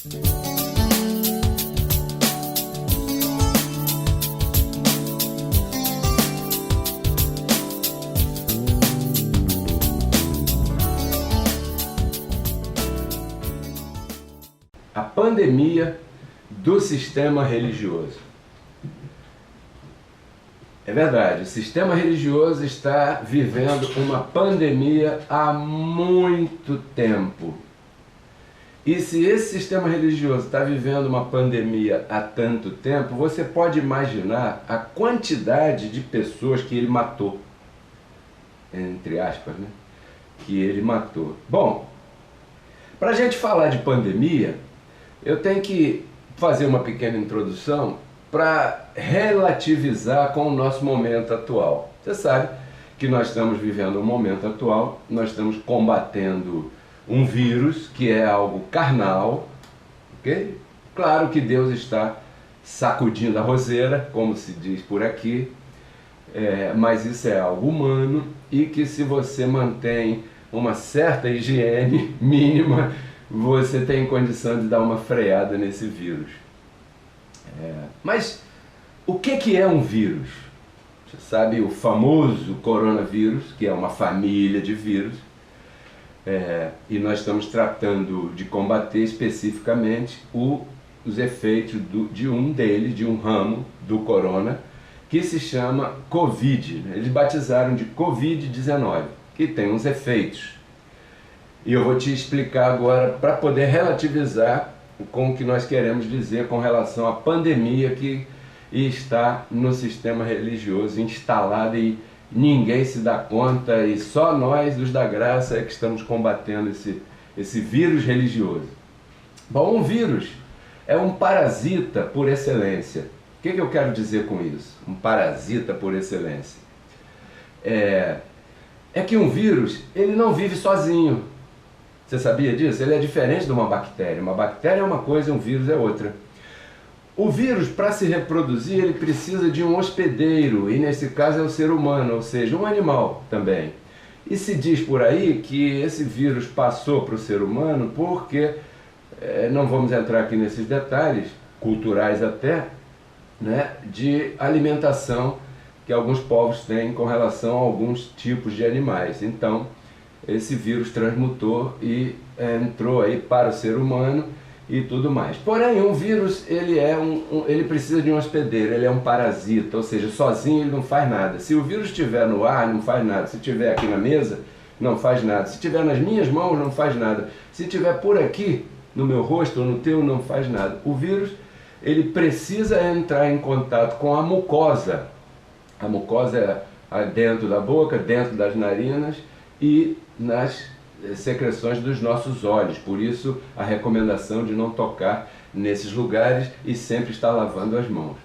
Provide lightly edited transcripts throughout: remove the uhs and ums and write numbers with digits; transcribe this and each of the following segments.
A pandemia do sistema religioso. É verdade, o sistema religioso está vivendo uma pandemia há muito tempo. E se esse sistema religioso está vivendo uma pandemia há tanto tempo, você pode imaginar a quantidade de pessoas que ele matou. Entre aspas, né? Que ele matou. Bom, para a gente falar de pandemia, eu tenho que fazer uma pequena introdução para relativizar com o nosso momento atual. Você sabe que nós estamos vivendo um momento atual, nós estamos combatendo um vírus que é algo carnal, ok? Claro que Deus está sacudindo a roseira, como se diz por aqui, mas isso é algo humano e que se você mantém uma certa higiene mínima, você tem condição de dar uma freada nesse vírus. Mas o que é um vírus? Você sabe o famoso coronavírus, que é uma família de vírus, e nós estamos tratando de combater especificamente os efeitos de um ramo do corona, que se chama Covid. Eles batizaram de Covid-19, que tem uns efeitos. E eu vou te explicar agora para poder relativizar com o que nós queremos dizer com relação à pandemia que está no sistema religioso instalada e ninguém se dá conta e só nós, os da graça, é que estamos combatendo esse vírus religioso. Bom, um vírus é um parasita por excelência. O que eu quero dizer com isso? Um parasita por excelência. É que um vírus, ele não vive sozinho. Você sabia disso? Ele é diferente de uma bactéria. Uma bactéria é uma coisa, um vírus é outra. O vírus, para se reproduzir, ele precisa de um hospedeiro, e nesse caso é o ser humano, ou seja, um animal também. E se diz por aí que esse vírus passou para o ser humano porque, não vamos entrar aqui nesses detalhes, culturais até, né, de alimentação que alguns povos têm com relação a alguns tipos de animais. Então, esse vírus transmutou e entrou aí para o ser humano e tudo mais. Porém, um vírus, ele precisa de um hospedeiro, ele é um parasita, ou seja, sozinho ele não faz nada. Se o vírus estiver no ar, não faz nada. Se estiver aqui na mesa, não faz nada. Se estiver nas minhas mãos, não faz nada. Se estiver por aqui, no meu rosto ou no teu, não faz nada. O vírus, ele precisa entrar em contato com a mucosa. A mucosa é dentro da boca, dentro das narinas e nas secreções dos nossos olhos. Por isso a recomendação de não tocar nesses lugares e sempre estar lavando as mãos.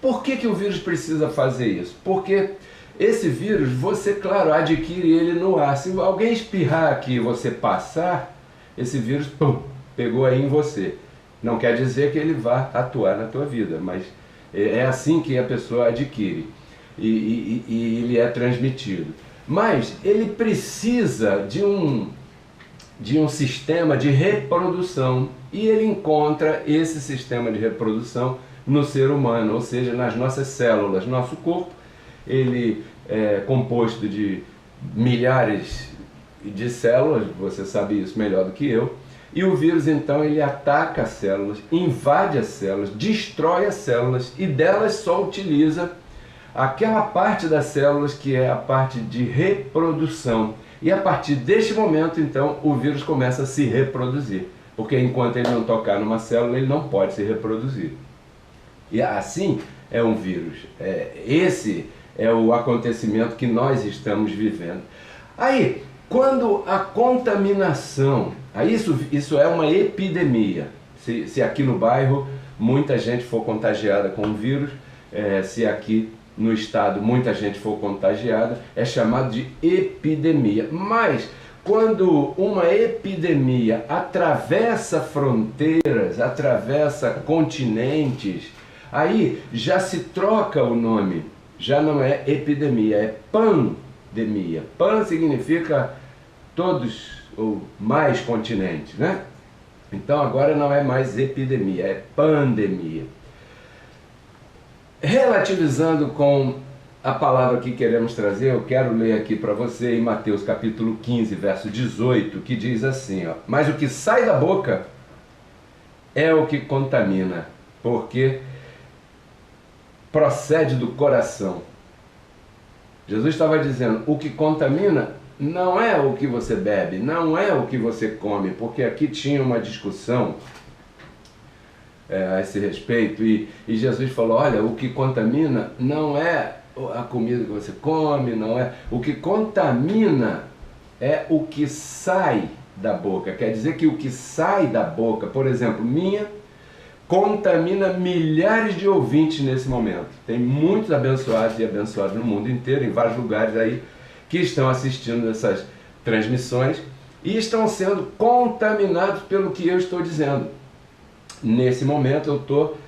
Por que o vírus precisa fazer isso? Porque esse vírus, você, claro, adquire ele no ar. Se alguém espirrar aqui e você passar, esse vírus pegou aí em você. Não quer dizer que ele vá atuar na tua vida, mas é assim que a pessoa adquire e ele é transmitido. Mas ele precisa de um sistema de reprodução e ele encontra esse sistema de reprodução no ser humano, ou seja, nas nossas células. Nosso corpo, ele é composto de milhares de células, você sabe isso melhor do que eu, e o vírus então ele ataca as células, invade as células, destrói as células e delas só utiliza aquela parte das células que é a parte de reprodução. E a partir deste momento, então, o vírus começa a se reproduzir. Porque enquanto ele não tocar numa célula, ele não pode se reproduzir. E assim é um vírus. Esse é o acontecimento que nós estamos vivendo. Aí, quando a contaminação... Aí isso é uma epidemia. Se aqui no bairro muita gente for contagiada com o vírus, se aqui no estado muita gente for contagiada, é chamado de epidemia. Mas quando uma epidemia atravessa fronteiras, atravessa continentes, aí já se troca o nome, já não é epidemia, é pandemia. Pan significa todos ou mais continentes, né? Então agora não é mais epidemia, é pandemia. Relativizando com a palavra que queremos trazer, eu quero ler aqui para você em Mateus capítulo 15, verso 18, que diz assim, ó, mas o que sai da boca é o que contamina, porque procede do coração. Jesus estava dizendo, o que contamina não é o que você bebe, não é o que você come, porque aqui tinha uma discussão a esse respeito, e Jesus falou, olha, o que contamina não é a comida que você come, não é. O que contamina é o que sai da boca. Quer dizer que o que sai da boca, por exemplo, minha, contamina milhares de ouvintes nesse momento. Tem muitos abençoados e abençoados no mundo inteiro, em vários lugares aí, que estão assistindo essas transmissões e estão sendo contaminados pelo que eu estou dizendo. Nesse momento eu estou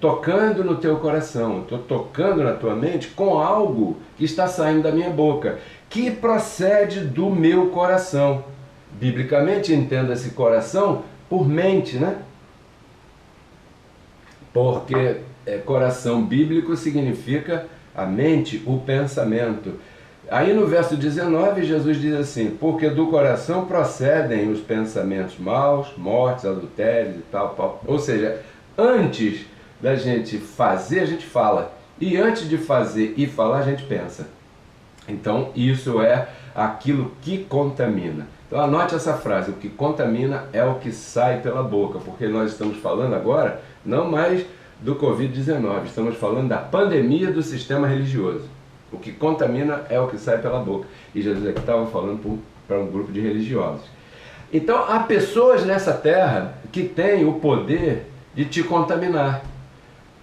tocando no teu coração, estou tocando na tua mente com algo que está saindo da minha boca, que procede do meu coração. Biblicamente, entenda esse coração por mente, né? Porque coração bíblico significa a mente, o pensamento. Aí no verso 19, Jesus diz assim, porque do coração procedem os pensamentos maus, mortes, adultérios e tal. Ou seja, antes da gente fazer, a gente fala. E antes de fazer e falar, a gente pensa. Então, isso é aquilo que contamina. Então, anote essa frase, o que contamina é o que sai pela boca, porque nós estamos falando agora, não mais do Covid-19, estamos falando da pandemia do sistema religioso. O que contamina é o que sai pela boca. E Jesus aqui estava falando para um grupo de religiosos. Então, há pessoas nessa terra que têm o poder de te contaminar.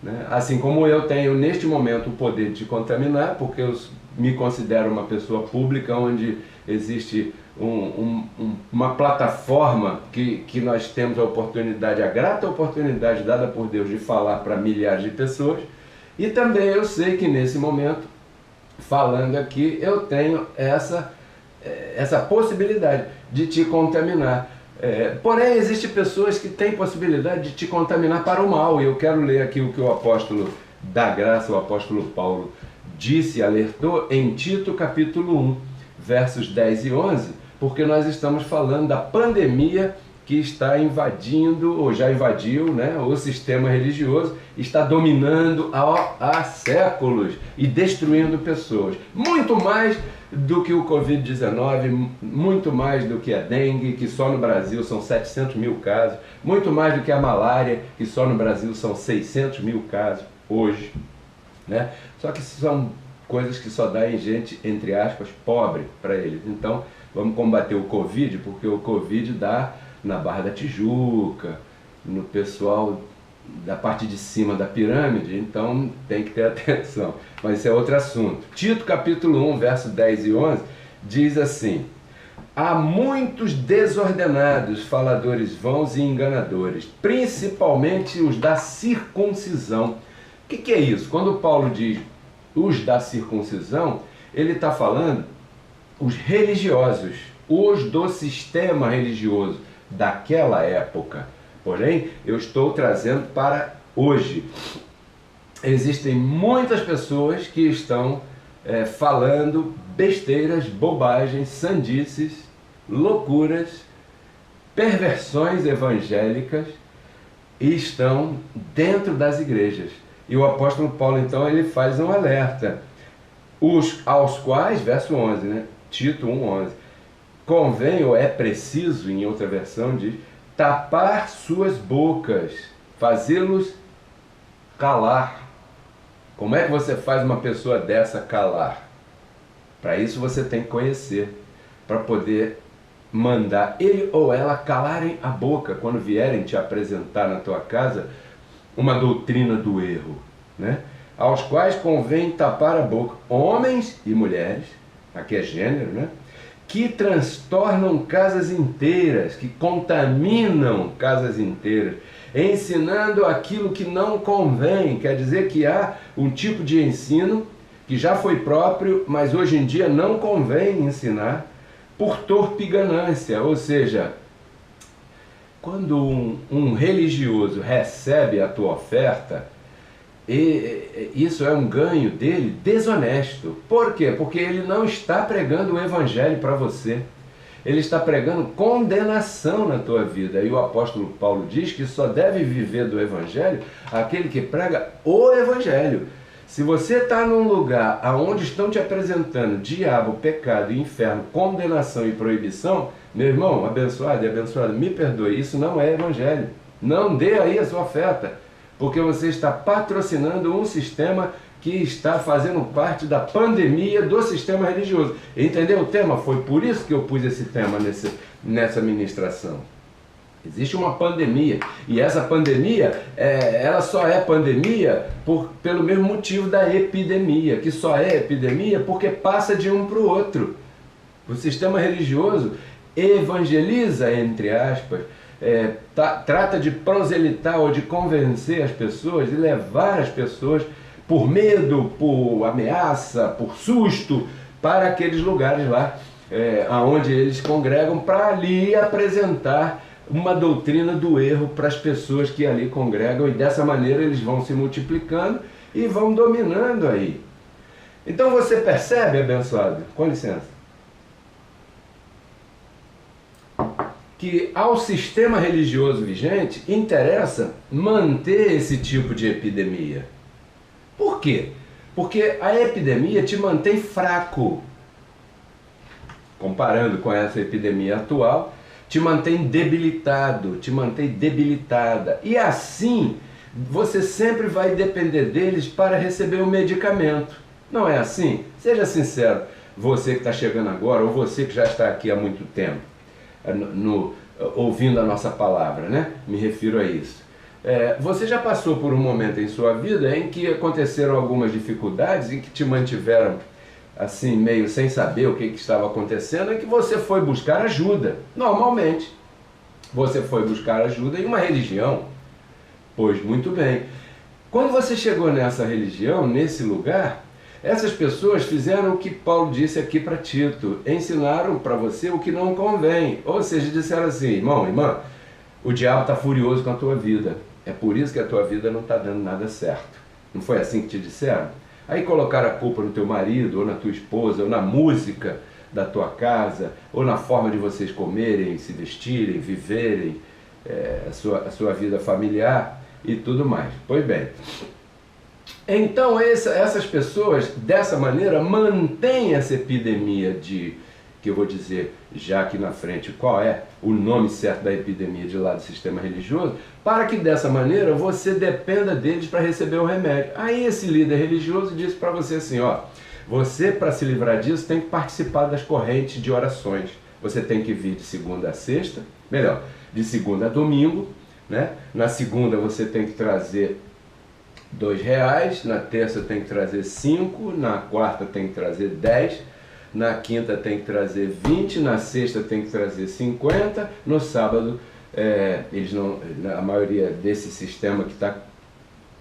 Né? Assim como eu tenho neste momento o poder de te contaminar, porque eu me considero uma pessoa pública onde existe uma plataforma que nós temos a oportunidade, a grata oportunidade dada por Deus de falar para milhares de pessoas. E também eu sei que nesse momento, falando aqui, eu tenho essa possibilidade de te contaminar. Porém, existem pessoas que têm possibilidade de te contaminar para o mal. E eu quero ler aqui o que o apóstolo da graça, o apóstolo Paulo, disse, alertou em Tito capítulo 1, versos 10 e 11, porque nós estamos falando da pandemia que está invadindo, ou já invadiu, né, o sistema religioso, está dominando há séculos e destruindo pessoas. Muito mais do que o Covid-19, muito mais do que a dengue, que só no Brasil são 700 mil casos, muito mais do que a malária, que só no Brasil são 600 mil casos hoje. Né? Só que são coisas que só dá em gente, entre aspas, pobre para eles. Então, vamos combater o Covid, porque o Covid dá na Barra da Tijuca, no pessoal da parte de cima da pirâmide, então tem que ter atenção. Mas isso é outro assunto. Tito capítulo 1, verso 10 e 11, diz assim, há muitos desordenados, faladores vãos e enganadores, principalmente os da circuncisão. O que é isso? Quando Paulo diz os da circuncisão, ele está falando os religiosos, os do sistema religioso daquela época. Porém, eu estou trazendo para hoje. Existem muitas pessoas que estão falando besteiras, bobagens, sandices, loucuras, perversões evangélicas e estão dentro das igrejas. E o apóstolo Paulo, então, ele faz um alerta. Aos quais, verso 11, né? Tito 1:11, convém, ou é preciso, em outra versão diz, tapar suas bocas, fazê-los calar. Como é que você faz uma pessoa dessa calar? Para isso você tem que conhecer, para poder mandar ele ou ela calarem a boca quando vierem te apresentar na tua casa uma doutrina do erro, né? Aos quais convém tapar a boca, homens e mulheres, aqui é gênero, né? Que transtornam casas inteiras, que contaminam casas inteiras, ensinando aquilo que não convém. Quer dizer que há um tipo de ensino que já foi próprio, mas hoje em dia não convém ensinar, por torpe ganância, ou seja, quando um religioso recebe a tua oferta, isso é um ganho dele desonesto. Por quê? Porque ele não está pregando o evangelho para você. Ele está pregando condenação na tua vida. E o apóstolo Paulo diz que só deve viver do evangelho aquele que prega o evangelho. Se você está num lugar onde estão te apresentando diabo, pecado, inferno, condenação e proibição, meu irmão, abençoado e abençoado, me perdoe, isso não é evangelho. Não dê aí a sua oferta, porque você está patrocinando um sistema que está fazendo parte da pandemia do sistema religioso. Entendeu o tema? Foi por isso que eu pus esse tema nessa ministração. Existe uma pandemia, e essa pandemia, ela só é pandemia pelo mesmo motivo da epidemia, que só é epidemia porque passa de um para o outro. O sistema religioso evangeliza, entre aspas, trata de proselitar ou de convencer as pessoas, de levar as pessoas por medo, por ameaça, por susto, para aqueles lugares lá, onde eles congregam, para ali apresentar uma doutrina do erro para as pessoas que ali congregam, e dessa maneira eles vão se multiplicando e vão dominando aí. Então você percebe, abençoado, com licença, que ao sistema religioso vigente interessa manter esse tipo de epidemia. Por quê? Porque a epidemia te mantém fraco. Comparando com essa epidemia atual, te mantém debilitado, te mantém debilitada. E assim, você sempre vai depender deles para receber o medicamento. Não é assim? Seja sincero, você que está chegando agora, ou você que já está aqui há muito tempo, ouvindo a nossa palavra, né? Me refiro a isso. Você já passou por um momento em sua vida em que aconteceram algumas dificuldades e que te mantiveram assim, meio sem saber o que estava acontecendo, é que você foi buscar ajuda. Normalmente, você foi buscar ajuda em uma religião. Pois muito bem. Quando você chegou nessa religião, nesse lugar, essas pessoas fizeram o que Paulo disse aqui para Tito, ensinaram para você o que não convém. Ou seja, disseram assim, irmão, irmã, o diabo está furioso com a tua vida. É por isso que a tua vida não está dando nada certo. Não foi assim que te disseram? Aí colocaram a culpa no teu marido, ou na tua esposa, ou na música da tua casa, ou na forma de vocês comerem, se vestirem, viverem, a sua vida familiar e tudo mais. Pois bem, então essas pessoas, dessa maneira, mantêm essa epidemia que eu vou dizer já aqui na frente qual é o nome certo da epidemia de lá do sistema religioso, para que dessa maneira você dependa deles para receber o remédio. Aí esse líder religioso disse para você assim, ó, você para se livrar disso tem que participar das correntes de orações. Você tem que vir de segunda a sexta, melhor, de segunda a domingo, né? Na segunda você tem que trazer R$2, na terça tem que trazer 5, na quarta tem que trazer 10, na quinta tem que trazer 20, na sexta tem que trazer 50, no sábado, eles não, a maioria desse sistema que está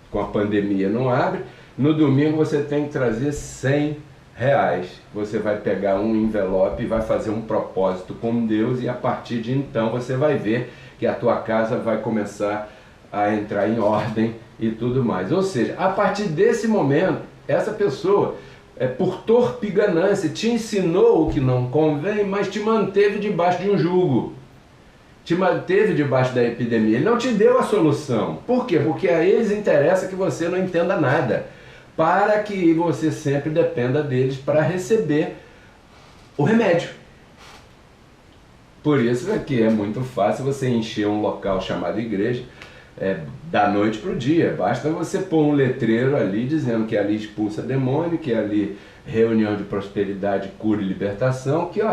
com a pandemia não abre, no domingo você tem que trazer R$100. Você vai pegar um envelope e vai fazer um propósito com Deus, e a partir de então você vai ver que a tua casa vai começar a entrar em ordem e tudo mais. Ou seja, a partir desse momento, essa pessoa, por torpe ganância, te ensinou o que não convém, mas te manteve debaixo de um jugo, te manteve debaixo da epidemia. Ele não te deu a solução. Por quê? Porque a eles interessa que você não entenda nada, para que você sempre dependa deles para receber o remédio. Por isso é que é muito fácil você encher um local chamado igreja da noite para o dia. Basta você pôr um letreiro ali dizendo que ali expulsa demônio, que ali reunião de prosperidade, cura e libertação, que ó,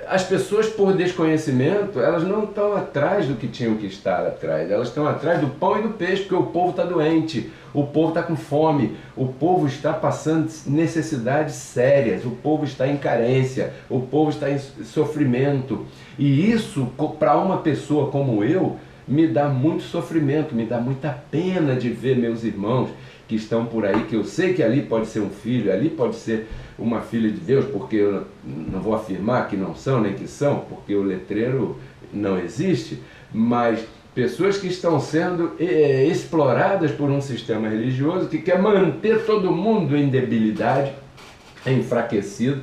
as pessoas por desconhecimento, elas não estão atrás do que tinham que estar atrás, elas estão atrás do pão e do peixe, porque o povo está doente, o povo está com fome, o povo está passando necessidades sérias, o povo está em carência, o povo está em sofrimento, e isso para uma pessoa como eu me dá muito sofrimento, me dá muita pena de ver meus irmãos que estão por aí, que eu sei que ali pode ser um filho, ali pode ser uma filha de Deus, porque eu não vou afirmar que não são, nem que são, porque o letreiro não existe, mas pessoas que estão sendo exploradas por um sistema religioso que quer manter todo mundo em debilidade, enfraquecido,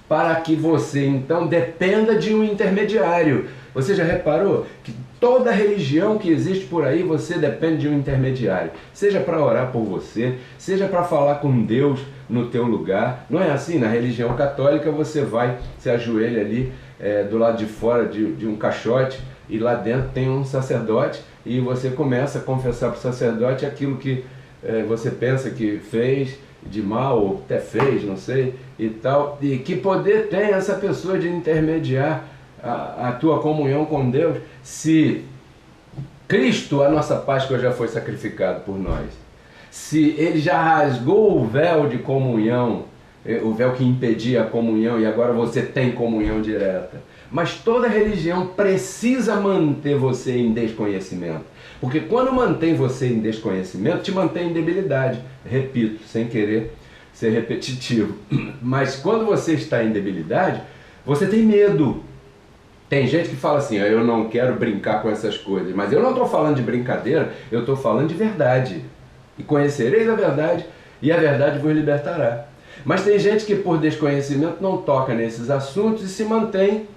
para que você então dependa de um intermediário. Você já reparou que toda religião que existe por aí, você depende de um intermediário, seja para orar por você, seja para falar com Deus no teu lugar. Não é assim? Na religião católica você vai, se ajoelha ali do lado de fora de um caixote, e lá dentro tem um sacerdote, e você começa a confessar para o sacerdote aquilo que você pensa que fez de mal, ou até fez, não sei, e tal. E que poder tem essa pessoa de intermediar a tua comunhão com Deus, se Cristo, a nossa Páscoa, já foi sacrificado por nós? Se Ele já rasgou o véu de comunhão, o véu que impedia a comunhão, e agora você tem comunhão direta. Mas toda religião precisa manter você em desconhecimento. Porque quando mantém você em desconhecimento, te mantém em debilidade. Repito, sem querer ser repetitivo. Mas quando você está em debilidade, você tem medo. Tem gente que fala assim, eu não quero brincar com essas coisas. Mas eu não estou falando de brincadeira, eu estou falando de verdade. E conhecereis a verdade, e a verdade vos libertará. Mas tem gente que por desconhecimento não toca nesses assuntos e se mantém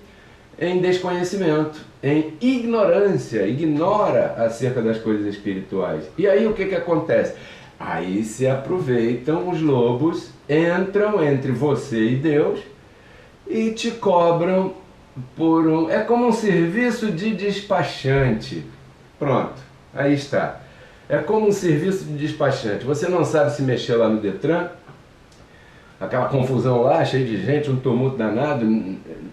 em desconhecimento, em ignorância, ignora acerca das coisas espirituais. E aí o que acontece? Aí se aproveitam os lobos, entram entre você e Deus e te cobram por um... É como um serviço de despachante. Pronto, aí está. É como um serviço de despachante. Você não sabe se mexer lá no Detran, aquela confusão lá, cheia de gente, um tumulto danado,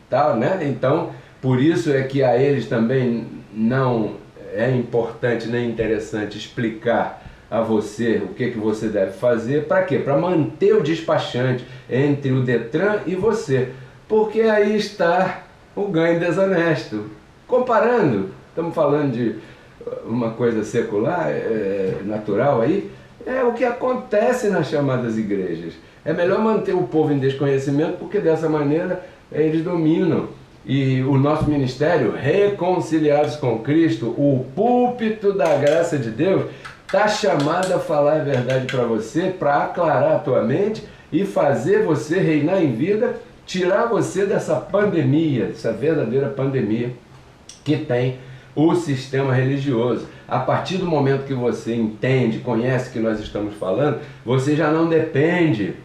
tal, né? Então, por isso é que a eles também não é importante nem interessante explicar a você o que você deve fazer. Para quê? Para manter o despachante entre o Detran e você. Porque aí está o ganho desonesto. Comparando, estamos falando de uma coisa secular, natural aí, é o que acontece nas chamadas igrejas. É melhor manter o povo em desconhecimento, porque dessa maneira eles dominam. E o nosso ministério, Reconciliados com Cristo, o púlpito da graça de Deus, está chamado a falar a verdade para você, para aclarar a tua mente e fazer você reinar em vida, tirar você dessa pandemia, dessa verdadeira pandemia que tem o sistema religioso. A partir do momento que você entende, conhece o que nós estamos falando, você já não depende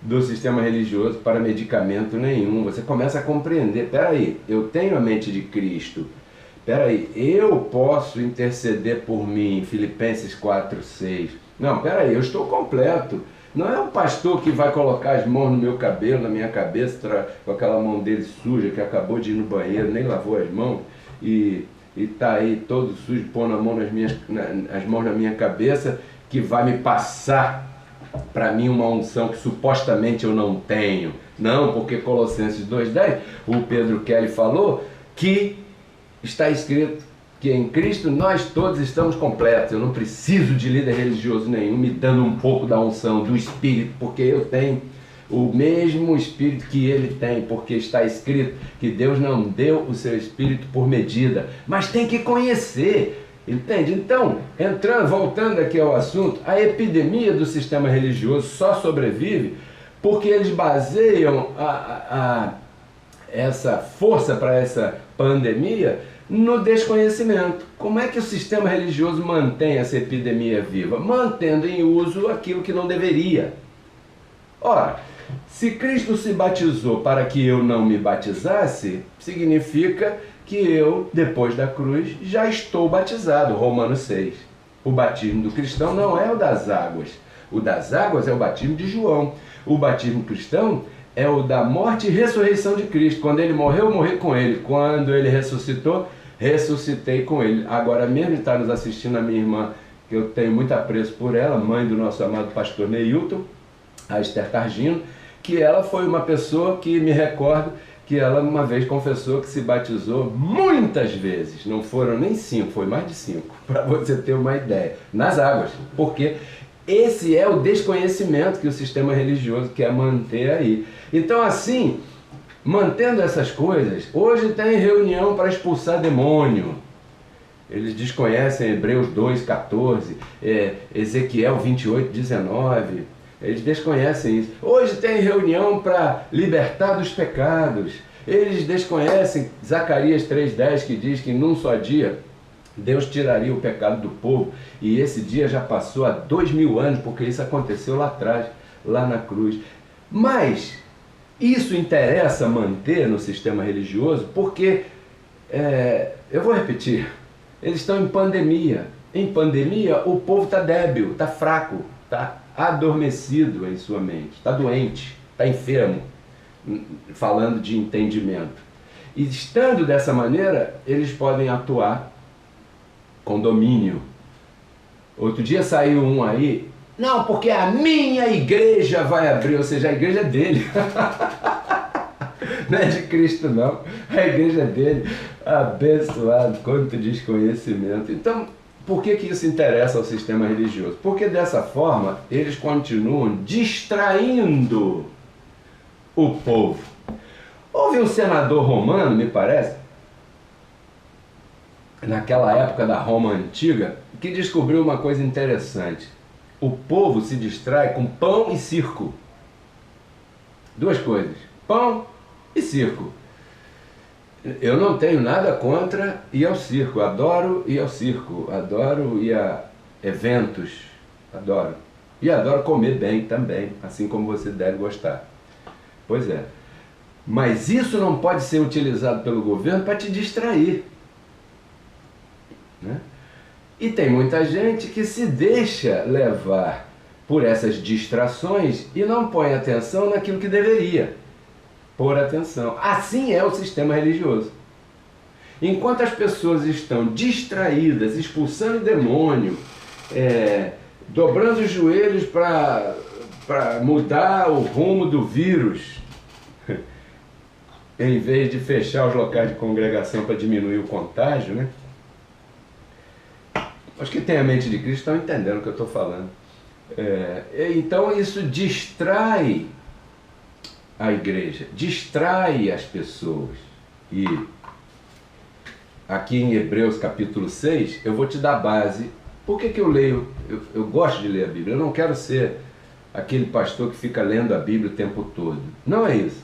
do sistema religioso para medicamento nenhum. Você começa a compreender, peraí, eu tenho a mente de Cristo, peraí, eu posso interceder por mim, Filipenses 4:6. Não, peraí, eu estou completo. Não é o pastor que vai colocar as mãos no meu cabelo, na minha cabeça, com aquela mão dele suja, que acabou de ir no banheiro, nem lavou as mãos, e está aí todo sujo, pondo as mãos na minha cabeça, que vai me passar para mim uma unção que supostamente eu não tenho. Não, porque Colossenses 2:10, o Pedro Kelly falou que está escrito que em Cristo nós todos estamos completos. Eu não preciso de líder religioso nenhum me dando um pouco da unção, do Espírito, porque eu tenho o mesmo Espírito que ele tem, porque está escrito que Deus não deu o seu Espírito por medida, mas tem que conhecer. Entende? Então, voltando aqui ao assunto, a epidemia do sistema religioso só sobrevive porque eles baseiam essa força para essa pandemia no desconhecimento. Como é que o sistema religioso mantém essa epidemia viva? Mantendo em uso aquilo que não deveria. Ora, se Cristo se batizou para que eu não me batizasse, significa que eu, depois da cruz, já estou batizado. Romanos 6. O batismo do cristão não é o das águas. O das águas é o batismo de João. O batismo cristão é o da morte e ressurreição de Cristo. Quando ele morreu, eu morri com ele. Quando ele ressuscitou, ressuscitei com ele. Agora mesmo está nos assistindo a minha irmã, que eu tenho muito apreço por ela, mãe do nosso amado pastor Neilton, a Esther Targino, que ela foi uma pessoa que me recordo que ela uma vez confessou que se batizou muitas vezes, não foram nem 5, foi mais de 5, para você ter uma ideia, nas águas, porque esse é o desconhecimento que o sistema religioso quer manter aí. Então assim, Mantendo essas coisas, hoje tem reunião para expulsar demônio. Eles desconhecem Hebreus 2,14, Ezequiel 28,19. Eles desconhecem isso. Hoje tem reunião para libertar dos pecados. Eles desconhecem Zacarias 3,10, que diz que num só dia Deus tiraria o pecado do povo. E esse dia já passou há 2000 anos, porque isso aconteceu lá atrás, lá na cruz. Mas isso interessa manter no sistema religioso porque, eu vou repetir, eles estão em pandemia. Em pandemia o povo está débil, está fraco, está adormecido em sua mente, está doente, está enfermo, falando de entendimento. E estando dessa maneira, eles podem atuar com domínio. Outro dia saiu um aí, não, porque a minha igreja vai abrir, ou seja, a igreja é dele. Não é de Cristo não, a igreja é dele. Abençoado, quanto desconhecimento. Então, por que isso interessa ao sistema religioso? Porque dessa forma eles continuam distraindo o povo. Houve um senador romano, me parece, naquela época da Roma antiga, que descobriu uma coisa interessante. O povo se distrai com pão e circo. Duas coisas, pão e circo. Eu não tenho nada contra ir ao circo, adoro ir ao circo, adoro ir a eventos, adoro. E adoro comer bem também, assim como você deve gostar. Pois é. Mas isso não pode ser utilizado pelo governo para te distrair, né? E tem muita gente que se deixa levar por essas distrações e não põe atenção naquilo que deveria pôr atenção. Assim é o sistema religioso. Enquanto as pessoas estão distraídas, expulsando demônio, dobrando os joelhos para mudar o rumo do vírus, em vez de fechar os locais de congregação para diminuir o contágio, né? Os que têm a mente de Cristo estão entendendo o que eu estou falando. Então isso distrai a igreja, distrai as pessoas. E aqui em Hebreus capítulo 6, eu vou te dar base. Por que eu leio? Eu gosto de ler a Bíblia. Eu não quero ser aquele pastor que fica lendo a Bíblia o tempo todo. Não é isso.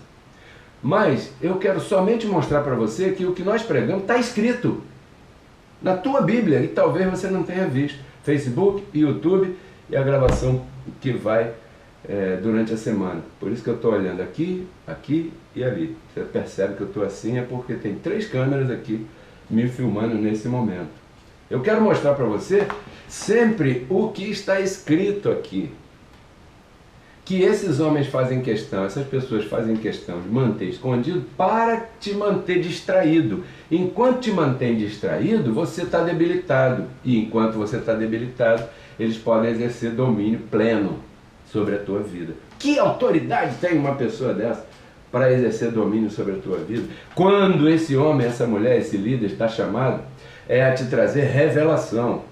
Mas eu quero somente mostrar para você que o que nós pregamos está escrito na tua Bíblia e talvez você não tenha visto. Facebook, YouTube e a gravação que vai durante a semana. Por isso que eu estou olhando aqui, aqui e ali. Você percebe que eu estou assim, é porque tem 3 câmeras aqui me filmando nesse momento. Eu quero mostrar para você sempre o que está escrito aqui. Que esses homens fazem questão, essas pessoas fazem questão de manter escondido para te manter distraído. Enquanto te mantém distraído, você está debilitado. E enquanto você está debilitado, eles podem exercer domínio pleno sobre a tua vida. Que autoridade tem uma pessoa dessa para exercer domínio sobre a tua vida? Quando esse homem, essa mulher, esse líder está chamado, a te trazer revelação.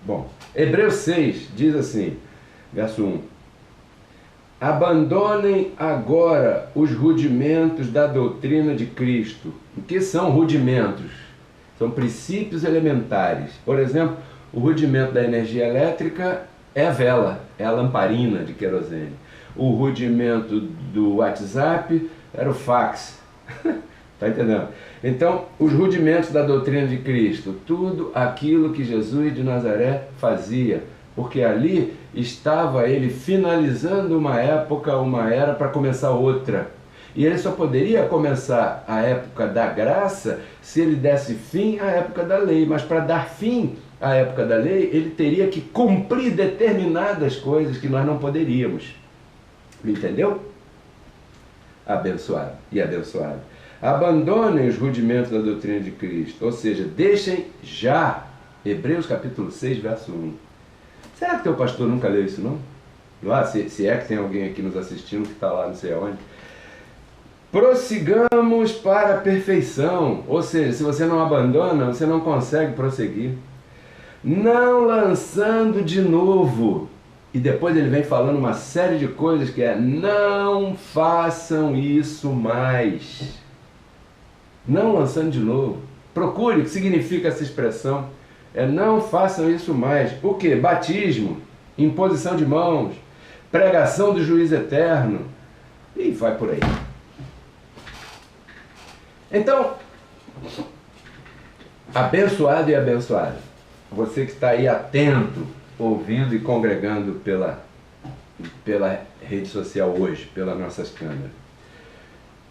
Bom, Hebreus 6 diz assim, verso 1. Abandonem agora os rudimentos da doutrina de Cristo. O que são rudimentos? São princípios elementares. Por exemplo, o rudimento da energia elétrica é a vela, é a lamparina de querosene. O rudimento do WhatsApp era o fax. Está entendendo? Então, os rudimentos da doutrina de Cristo, tudo aquilo que Jesus de Nazaré fazia, porque ali estava ele finalizando uma época, uma era para começar outra. E ele só poderia começar a época da graça se ele desse fim à época da lei. Mas para dar fim à época da lei, ele teria que cumprir determinadas coisas que nós não poderíamos. Me entendeu? Abençoado e abençoado. Abandonem os rudimentos da doutrina de Cristo, ou seja, deixem já. Hebreus capítulo 6, verso 1. Será que teu pastor nunca leu isso não? Lá, se é que tem alguém aqui nos assistindo que está lá não sei aonde. Prossigamos para a perfeição, ou seja, se você não abandona, você não consegue prosseguir. Não lançando de novo E depois ele vem falando uma série de coisas que é: não façam isso mais. Não lançando de novo. Procure o que significa essa expressão. É: não façam isso mais. O que? Batismo, imposição de mãos, pregação do juízo eterno. E vai por aí. Então, abençoado e abençoado, você que está aí atento, ouvindo e congregando pela rede social hoje, pelas nossas câmeras.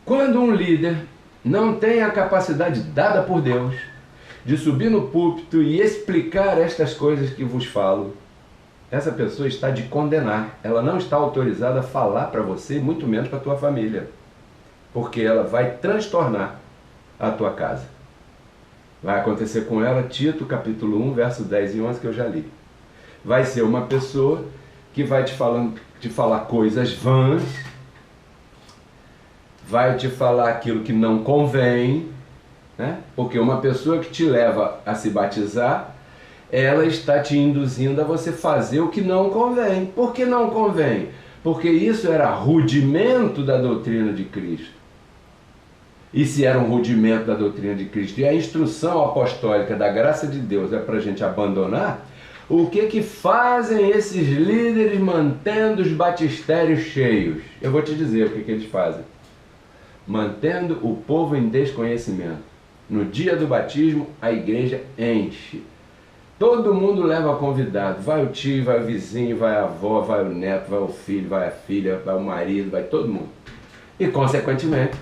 Quando um líder não tem a capacidade dada por Deus de subir no púlpito e explicar estas coisas que vos falo, essa pessoa está de condenar. Ela não está autorizada a falar para você, muito menos para a tua família, porque ela vai transtornar a tua casa. Vai acontecer com ela, Tito capítulo 1, verso 10 e 11, que eu já li. Vai ser uma pessoa que vai te falar coisas vãs, vai te falar aquilo que não convém, né? Porque uma pessoa que te leva a se batizar, ela está te induzindo a você fazer o que não convém. Por que não convém? Porque isso era rudimento da doutrina de Cristo. E se era um rudimento da doutrina de Cristo e a instrução apostólica da graça de Deus é para a gente abandonar, o que fazem esses líderes mantendo os batistérios cheios? Eu vou te dizer o que eles fazem. Mantendo o povo em desconhecimento. No dia do batismo, a igreja enche. Todo mundo leva convidado. Vai o tio, vai o vizinho, vai a avó, vai o neto, vai o filho, vai a filha, vai o marido, vai todo mundo. E, consequentemente,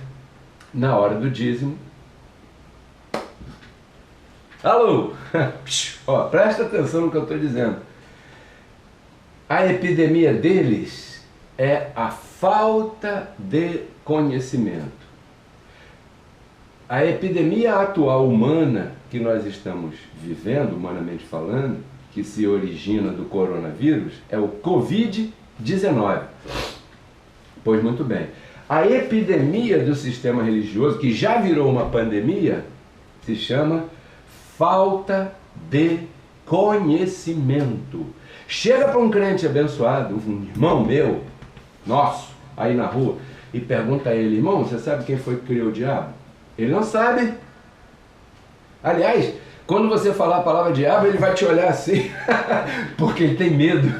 na hora do dízimo... Alô! Ó, presta atenção no que eu estou dizendo. A epidemia deles é a falta de conhecimento. A epidemia atual humana que nós estamos vivendo, humanamente falando, que se origina do coronavírus, é o Covid-19. Pois muito bem. A epidemia do sistema religioso, que já virou uma pandemia, se chama falta de conhecimento. Chega para um crente abençoado, um irmão meu, nosso, aí na rua, e pergunta a ele: irmão, você sabe quem foi que criou o diabo? Ele não sabe. Aliás, quando você falar a palavra diabo, ele vai te olhar assim, porque ele tem medo,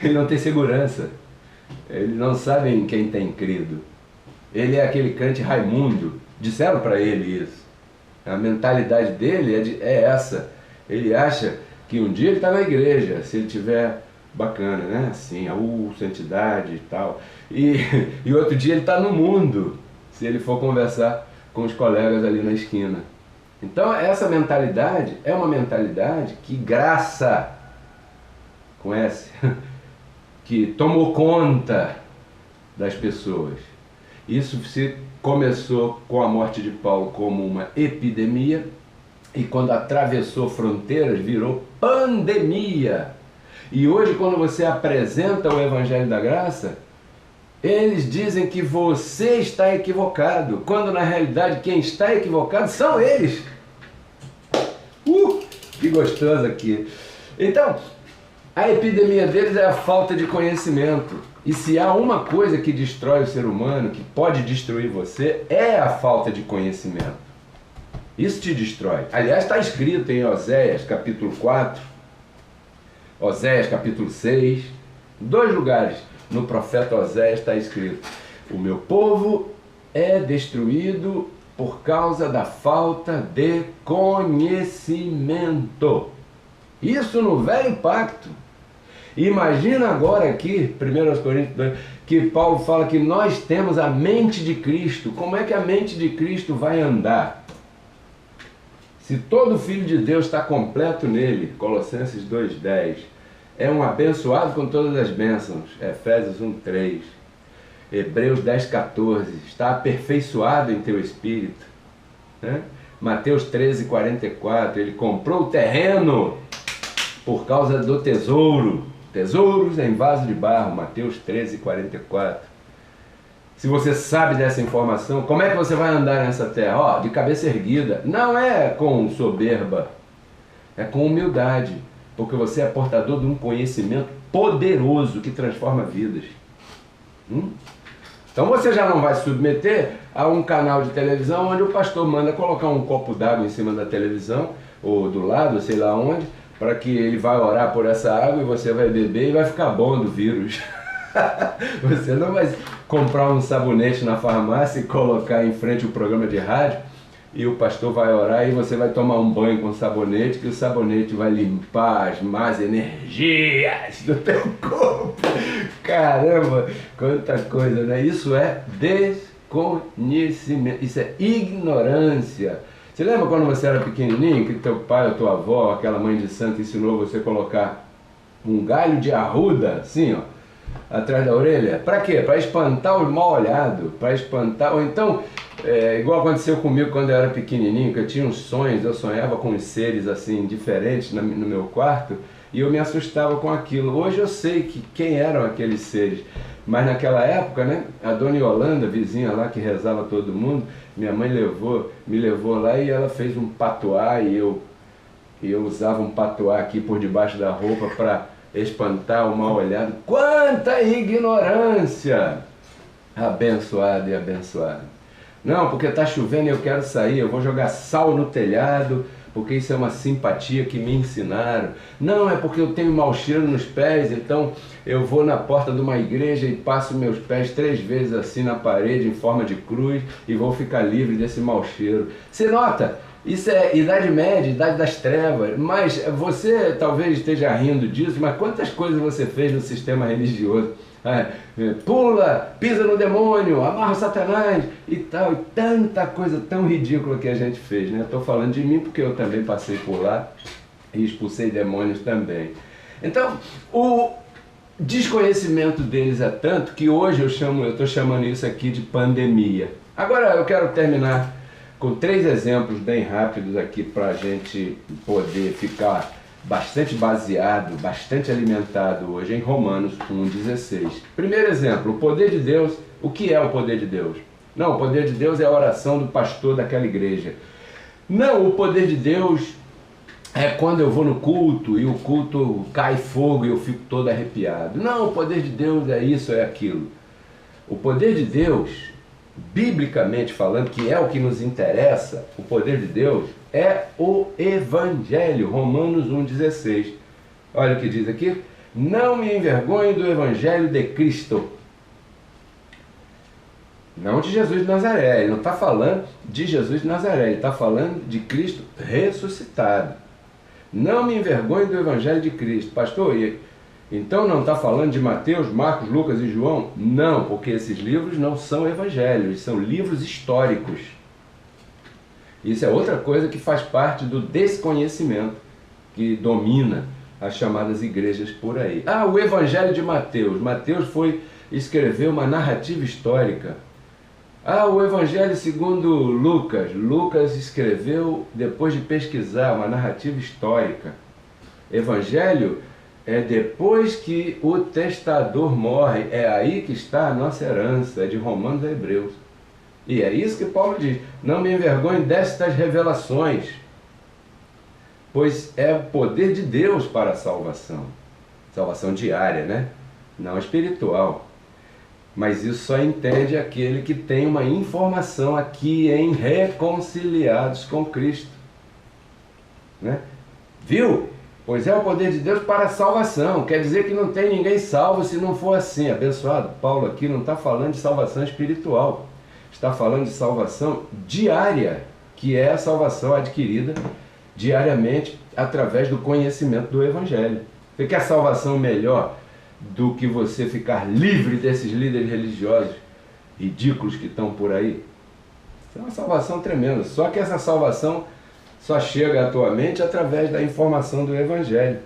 ele não tem segurança, ele não sabe em quem tem crido. Ele é aquele crente Raimundo, disseram para ele isso. A mentalidade dele é essa. Ele acha que um dia ele está na igreja, se ele tiver bacana, né? Assim, santidade e tal. E outro dia ele está no mundo, se ele for conversar com os colegas ali na esquina. Então essa mentalidade é uma mentalidade que graça, conhece? Que tomou conta das pessoas. Isso se começou com a morte de Paulo como uma epidemia, e quando atravessou fronteiras virou pandemia. E hoje, quando você apresenta o Evangelho da Graça, eles dizem que você está equivocado, quando na realidade quem está equivocado são eles. Que gostoso aqui. Então, a epidemia deles é a falta de conhecimento. E se há uma coisa que destrói o ser humano, que pode destruir você, é a falta de conhecimento. Isso te destrói. Aliás, está escrito em Oséias capítulo 4, Oséias capítulo 6, em 2 lugares no profeta Oséias está escrito: o meu povo é destruído por causa da falta de conhecimento. Isso no velho pacto. Imagina agora aqui, 1 Coríntios 2, que Paulo fala que nós temos a mente de Cristo. Como é que a mente de Cristo vai andar? Se todo filho de Deus está completo nele, Colossenses 2,10, é um abençoado com todas as bênçãos, Efésios 1,3, Hebreus 10,14, está aperfeiçoado em teu espírito, né? Mateus 13,44, ele comprou o terreno por causa do tesouro, tesouros em vaso de barro, Mateus 13,44. Se você sabe dessa informação, como é que você vai andar nessa terra? De cabeça erguida. Não é com soberba, é com humildade, porque você é portador de um conhecimento poderoso que transforma vidas. Então você já não vai se submeter a um canal de televisão onde o pastor manda colocar um copo d'água em cima da televisão, ou do lado, sei lá onde, para que ele vai orar por essa água e você vai beber e vai ficar bom do vírus. Você não vai comprar um sabonete na farmácia e colocar em frente o programa de rádio e o pastor vai orar e você vai tomar um banho com sabonete, que o sabonete vai limpar as más energias do teu corpo. Caramba, quanta coisa, né? Isso é desconhecimento, isso é ignorância. Você lembra quando você era pequenininho, que teu pai ou tua avó, aquela mãe de santo, ensinou você a colocar um galho de arruda, assim, ó, atrás da orelha? Para quê? Para espantar o mal-olhado, para espantar, ou então, igual aconteceu comigo quando eu era pequenininho, que eu tinha uns sonhos, eu sonhava com uns seres assim, diferentes no meu quarto, e eu me assustava com aquilo. Hoje eu sei quem eram aqueles seres, mas naquela época, né, a dona Yolanda, vizinha lá que rezava todo mundo, minha mãe me levou lá e ela fez um patuá, e eu usava um patuá aqui por debaixo da roupa para espantar o mal-olhado. Quanta ignorância! Abençoado e abençoado. Não, porque está chovendo e eu quero sair, eu vou jogar sal no telhado, porque isso é uma simpatia que me ensinaram. Não, é porque eu tenho mau cheiro nos pés, então eu vou na porta de uma igreja e passo meus pés 3 vezes assim na parede, em forma de cruz, e vou ficar livre desse mau cheiro. Você nota? Isso é Idade Média, Idade das Trevas, mas você talvez esteja rindo disso, mas quantas coisas você fez no sistema religioso? Pula, pisa no demônio, amarra o Satanás e tal, e tanta coisa tão ridícula que a gente fez, né? Estou falando de mim porque eu também passei por lá e expulsei demônios também. Então, o desconhecimento deles é tanto que hoje eu estou chamando isso aqui de pandemia. Agora eu quero terminar com 3 exemplos bem rápidos aqui para a gente poder ficar bastante baseado, bastante alimentado hoje em Romanos 1,16. Primeiro exemplo, o poder de Deus. O que é o poder de Deus? Não, o poder de Deus é a oração do pastor daquela igreja. Não, o poder de Deus é quando eu vou no culto e o culto cai fogo e eu fico todo arrepiado. Não, o poder de Deus é isso, é aquilo. O poder de Deus, biblicamente falando, que é o que nos interessa, o poder de Deus é o Evangelho, Romanos 1,16. Olha o que diz aqui: não me envergonhe do Evangelho de Cristo. Não de Jesus de Nazaré, ele não está falando de Jesus de Nazaré, ele está falando de Cristo ressuscitado. Não me envergonhe do Evangelho de Cristo. Pastor, então não está falando de Mateus, Marcos, Lucas e João? Não, porque esses livros não são evangelhos, são livros históricos. Isso é outra coisa que faz parte do desconhecimento que domina as chamadas igrejas por aí. Ah, o Evangelho de Mateus. Mateus escreveu uma narrativa histórica. Ah, o Evangelho segundo Lucas. Lucas escreveu, depois de pesquisar, uma narrativa histórica. Evangelho é depois que o testador morre. É aí que está a nossa herança, é de Romanos a Hebreus. E é isso que Paulo diz: não me envergonhe destas revelações, pois é o poder de Deus para a salvação. Salvação diária, né? Não espiritual. Mas isso só entende aquele que tem uma informação aqui em reconciliados com Cristo. Né? Viu? Pois é o poder de Deus para a salvação. Quer dizer que não tem ninguém salvo se não for assim. Abençoado, Paulo aqui não está falando de salvação espiritual. Está falando de salvação diária, que é a salvação adquirida diariamente através do conhecimento do Evangelho. Você quer salvação melhor do que você ficar livre desses líderes religiosos ridículos que estão por aí? Isso é uma salvação tremenda. Só que essa salvação só chega à tua mente através da informação do Evangelho.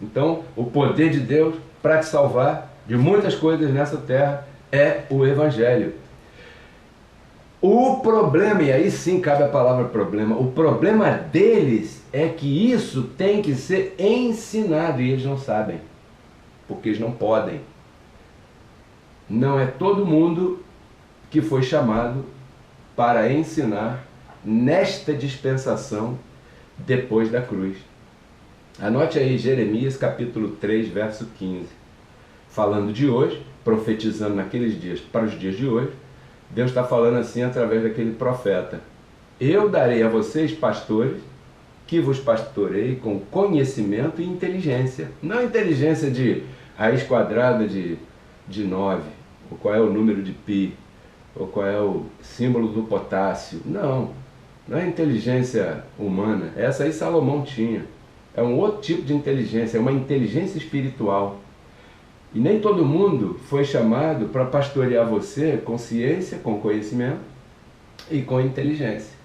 Então, o poder de Deus para te salvar de muitas coisas nessa terra é o Evangelho. O problema, e aí sim cabe a palavra problema, o problema deles é que isso tem que ser ensinado e eles não sabem, porque eles não podem. Não é todo mundo que foi chamado para ensinar nesta dispensação depois da cruz. Anote aí Jeremias capítulo 3, verso 15. Falando de hoje, profetizando naqueles dias para os dias de hoje, Deus está falando assim através daquele profeta. Eu darei a vocês pastores, que vos pastoreiem com conhecimento e inteligência. Não inteligência de raiz quadrada de 9, ou qual é o número de pi, ou qual é o símbolo do potássio. Não é inteligência humana. Essa aí Salomão tinha. É um outro tipo de inteligência, é uma inteligência espiritual. E nem todo mundo foi chamado para pastorear você com ciência, com conhecimento e com inteligência.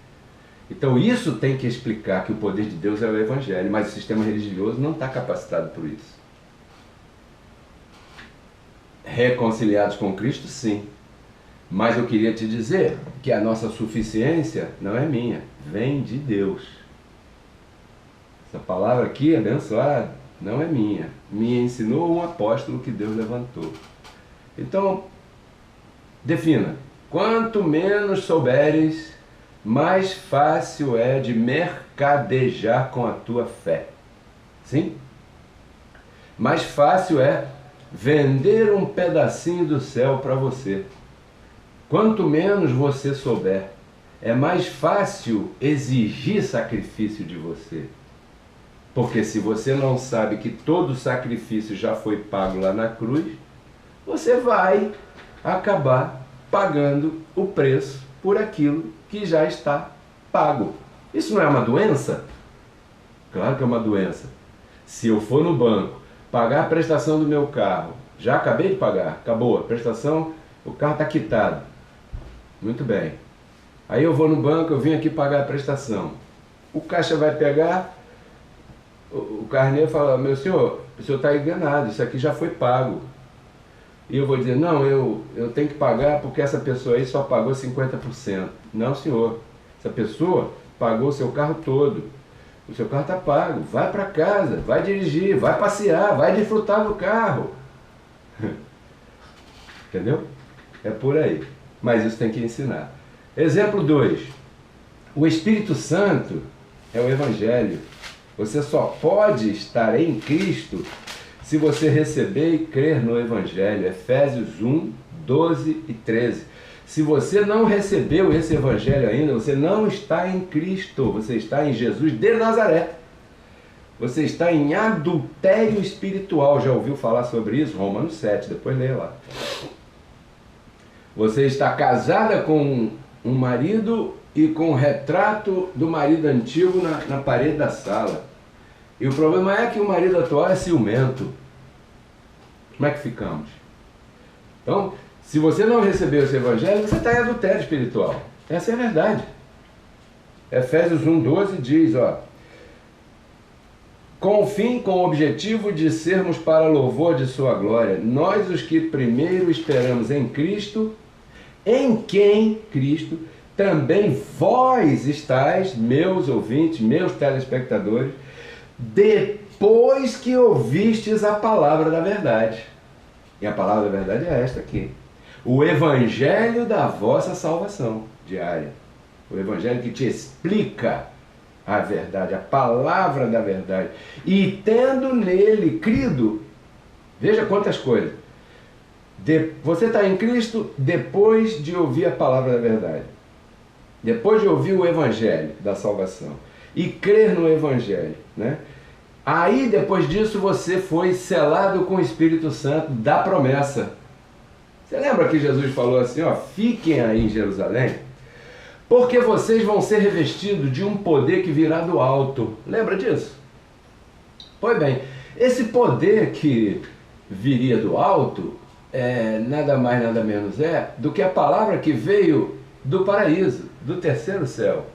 Então isso tem que explicar que o poder de Deus é o Evangelho, mas o sistema religioso não está capacitado por isso. Reconciliados com Cristo, sim. Mas eu queria te dizer que a nossa suficiência não é minha, vem de Deus. Essa palavra aqui, abençoada, não é minha. Me ensinou um apóstolo que Deus levantou. Então, defina. Quanto menos souberes, mais fácil é de mercadejar com a tua fé. Sim? Mais fácil é vender um pedacinho do céu para você. Quanto menos você souber, é mais fácil exigir sacrifício de você. Porque se você não sabe que todo sacrifício já foi pago lá na cruz, você vai acabar pagando o preço por aquilo que já está pago. Isso não é uma doença? Claro que é uma doença. Se eu for no banco, pagar a prestação do meu carro, já acabei de pagar, acabou, a prestação, o carro está quitado. Muito bem. Aí eu vou no banco, eu vim aqui pagar a prestação. O caixa vai pegar, o carneiro fala, meu senhor, o senhor está enganado, isso aqui já foi pago. E eu vou dizer, não, eu tenho que pagar porque essa pessoa aí só pagou 50%. Não, senhor, essa pessoa pagou o seu carro todo. O seu carro está pago, vai para casa, vai dirigir, vai passear, vai desfrutar do carro. Entendeu? É por aí. Mas isso tem que ensinar. Exemplo 2. O Espírito Santo é o Evangelho. Você só pode estar em Cristo se você receber e crer no Evangelho. Efésios 1, 12 e 13. Se você não recebeu esse Evangelho ainda, você não está em Cristo. Você está em Jesus de Nazaré. Você está em adultério espiritual. Já ouviu falar sobre isso? Romanos 7, depois leia lá. Você está casada com um marido e com o retrato do marido antigo na parede da sala. E o problema é que o marido atual é ciumento. Como é que ficamos? Então, se você não recebeu esse Evangelho, você está em adultério espiritual. Essa é a verdade. Efésios 1,12 diz, com o fim, com o objetivo de sermos para louvor de sua glória, nós os que primeiro esperamos em Cristo, em quem, Cristo, também vós estáis, meus ouvintes, meus telespectadores, depois que ouvistes a palavra da verdade. E a palavra da verdade é esta aqui. O Evangelho da vossa salvação diária. O Evangelho que te explica a verdade, a palavra da verdade. E tendo nele crido, veja quantas coisas. Você está em Cristo depois de ouvir a palavra da verdade. Depois de ouvir o Evangelho da salvação. E crer no Evangelho, né? Aí, depois disso, você foi selado com o Espírito Santo da promessa. Você lembra que Jesus falou assim, fiquem aí em Jerusalém, porque vocês vão ser revestidos de um poder que virá do alto. Lembra disso? Pois bem, esse poder que viria do alto, nada mais, nada menos do que a palavra que veio do paraíso, do terceiro céu.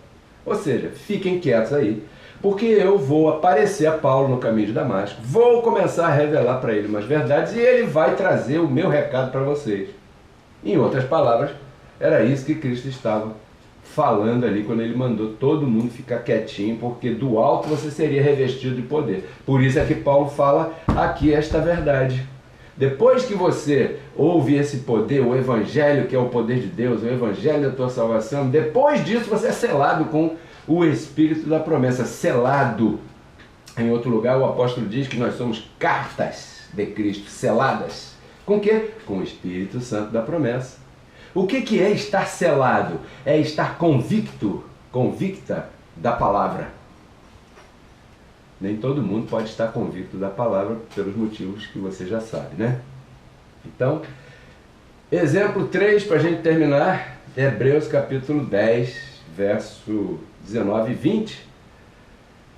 Ou seja, fiquem quietos aí, porque eu vou aparecer a Paulo no caminho de Damasco, vou começar a revelar para ele umas verdades e ele vai trazer o meu recado para vocês. Em outras palavras, era isso que Cristo estava falando ali quando ele mandou todo mundo ficar quietinho, porque do alto você seria revestido de poder. Por isso é que Paulo fala aqui esta verdade. Depois que você ouve esse poder, o Evangelho, que é o poder de Deus, o Evangelho da tua salvação, depois disso você é selado com o Espírito da promessa. Selado. Em outro lugar, o apóstolo diz que nós somos cartas de Cristo, seladas. Com o quê? Com o Espírito Santo da promessa. O que é estar selado? É estar convicto, convicta da palavra. Nem todo mundo pode estar convicto da palavra pelos motivos que você já sabe, né? Então, exemplo 3 para a gente terminar, Hebreus capítulo 10, verso 19 e 20.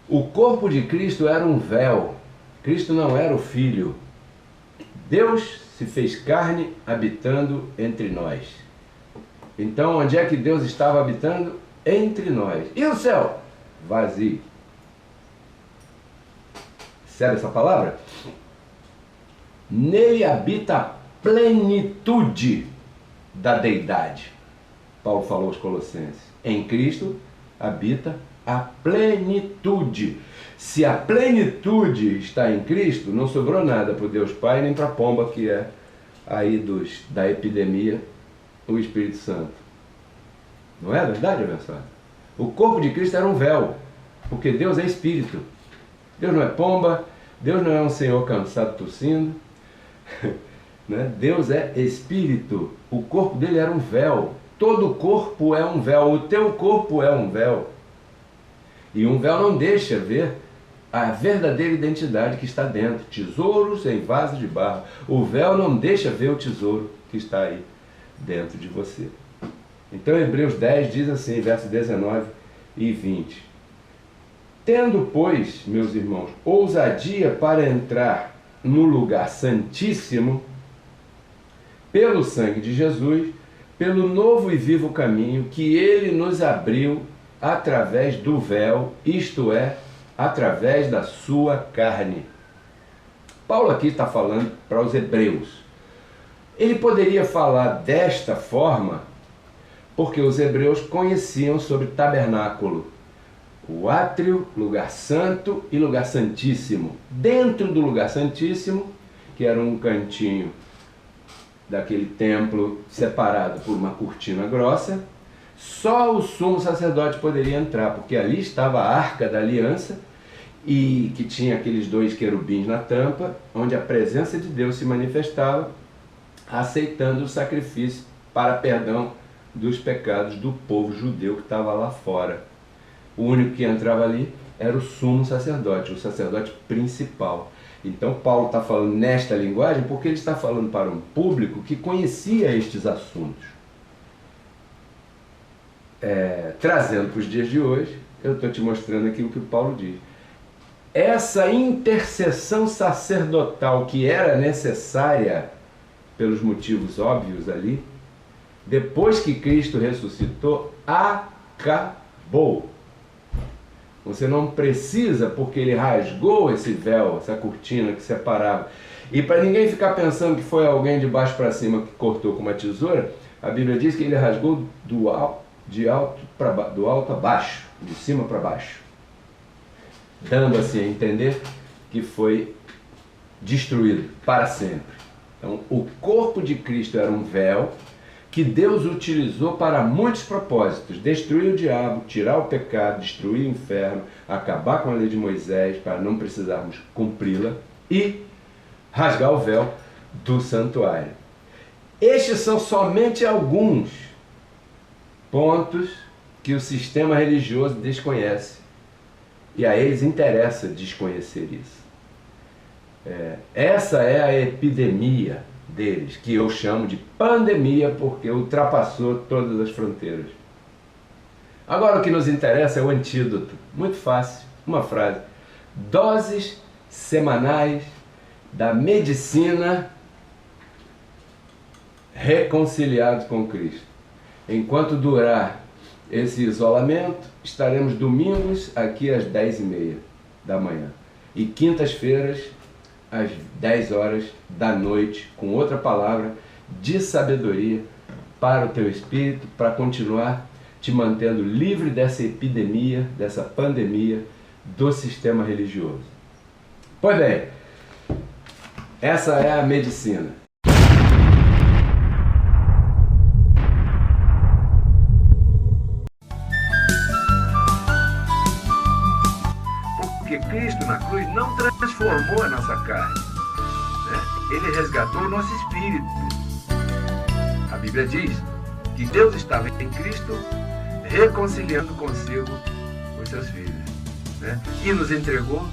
O corpo de Cristo era um véu. Cristo não era o Filho. Deus se fez carne habitando entre nós. Então, onde é que Deus estava habitando? Entre nós. E o céu? Vazio. Percebe essa palavra? Nele habita a plenitude da deidade. Paulo falou aos Colossenses. Em Cristo habita a plenitude. Se a plenitude está em Cristo, não sobrou nada para o Deus Pai nem para a pomba que é aí da epidemia, o Espírito Santo. Não é verdade, abençoado? O corpo de Cristo era um véu, porque Deus é Espírito. Deus não é pomba, Deus não é um Senhor cansado tossindo, né? Deus é Espírito. O corpo dele era um véu. Todo corpo é um véu. O teu corpo é um véu. E um véu não deixa ver a verdadeira identidade que está dentro. Tesouros em vaso de barro. O véu não deixa ver o tesouro que está aí dentro de você. Então Hebreus 10 diz assim, versos 19 e 20. Tendo, pois, meus irmãos, ousadia para entrar no lugar santíssimo, pelo sangue de Jesus, pelo novo e vivo caminho que ele nos abriu através do véu, isto é, através da sua carne. Paulo aqui está falando para os hebreus. Ele poderia falar desta forma porque os hebreus conheciam sobre tabernáculo, o átrio, lugar santo e lugar santíssimo. Dentro do lugar santíssimo, que era um cantinho daquele templo separado por uma cortina grossa, só o sumo sacerdote poderia entrar, porque ali estava a Arca da Aliança, e que tinha aqueles 2 querubins na tampa, onde a presença de Deus se manifestava, aceitando o sacrifício para perdão dos pecados do povo judeu que estava lá fora. O único que entrava ali era o sumo sacerdote, o sacerdote principal. Então Paulo está falando nesta linguagem porque ele está falando para um público que conhecia estes assuntos. Trazendo para os dias de hoje, eu estou te mostrando aqui o que Paulo diz. Essa intercessão sacerdotal que era necessária pelos motivos óbvios ali, depois que Cristo ressuscitou, acabou. Você não precisa, porque ele rasgou esse véu, essa cortina que separava. E para ninguém ficar pensando que foi alguém de baixo para cima que cortou com uma tesoura, a Bíblia diz que ele rasgou do alto a baixo, de cima para baixo, dando assim a entender que foi destruído para sempre. Então, o corpo de Cristo era um véu que Deus utilizou para muitos propósitos: destruir o diabo, tirar o pecado, destruir o inferno, acabar com a lei de Moisés para não precisarmos cumpri-la e rasgar o véu do santuário. Estes são somente alguns pontos que o sistema religioso desconhece, e a eles interessa desconhecer isso. Essa é a epidemia deles, que eu chamo de pandemia, porque ultrapassou todas as fronteiras. Agora o que nos interessa é o antídoto. Muito fácil, uma frase: doses semanais da medicina reconciliados com Cristo. Enquanto durar esse isolamento, estaremos domingos aqui às 10h30 da manhã e quintas-feiras às 10 horas da noite, com outra palavra de sabedoria para o teu espírito, para continuar te mantendo livre dessa epidemia, dessa pandemia do sistema religioso. Pois bem, essa é a medicina. Porque Cristo na cruz não transformou a nossa carne, né? Ele resgatou o nosso espírito. A Bíblia diz que Deus estava em Cristo reconciliando consigo os seus filhos, né? E nos entregou